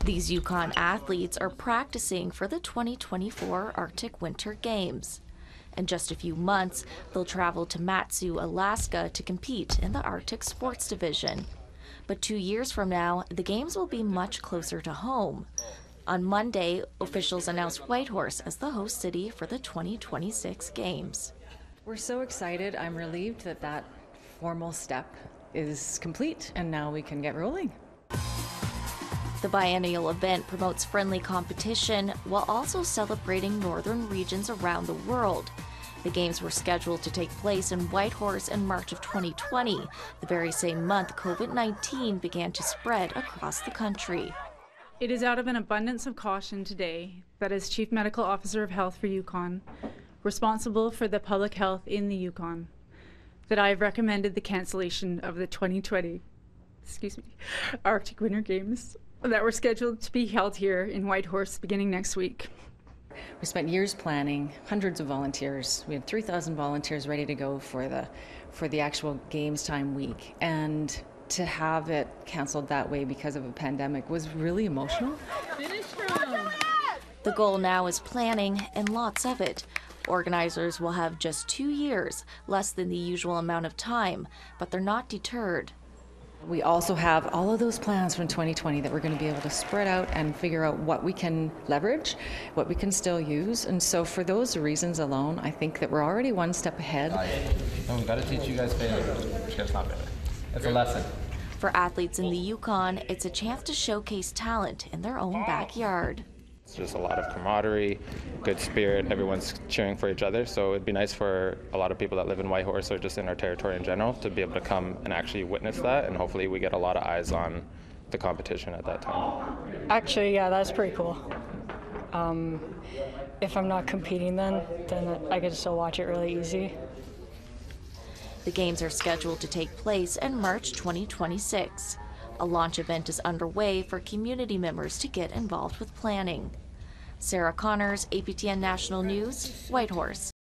These Yukon athletes are practicing for the 2024 Arctic Winter Games. In just a few months, they'll travel to Matsu, Alaska to compete in the Arctic Sports Division. But 2 years from now, the Games will be much closer to home. On Monday, officials announced Whitehorse as the host city for the 2026 Games. We're so excited. I'm relieved that that formal step is complete and now we can get rolling. The biennial event promotes friendly competition while also celebrating northern regions around the world. The Games were scheduled to take place in Whitehorse in March of 2020, the very same month COVID-19 began to spread across the country. It is out of an abundance of caution today that as Chief Medical Officer of Health for Yukon, responsible for the public health in the Yukon, that I have recommended the cancellation of the 2020 Arctic Winter Games that were scheduled to be held here in Whitehorse beginning next week. We spent years planning, hundreds of volunteers. We had 3,000 volunteers ready to go for the actual Games time week. And to have it canceled that way because of a pandemic was really emotional. The goal now is planning, and lots of it. Organizers will have just 2 years, less than the usual amount of time, but they're not deterred. We also have all of those plans from 2020 that we're going to be able to spread out and figure out what we can leverage, what we can still use. And so for those reasons alone, I think that we're already one step ahead. And we've got to teach you guys failure. You guys not failure. It's a lesson. For athletes in the Yukon, it's a chance to showcase talent in their own backyard. It's just a lot of camaraderie, good spirit, everyone's cheering for each other, so it'd be nice for a lot of people that live in Whitehorse or just in our territory in general to be able to come and actually witness that, and hopefully we get a lot of eyes on the competition at that time. Actually, yeah, that's pretty cool. If I'm not competing then I can still watch it really easy. The Games are scheduled to take place in March 2026. A launch event is underway for community members to get involved with planning. Sarah Connors, APTN National News, Whitehorse.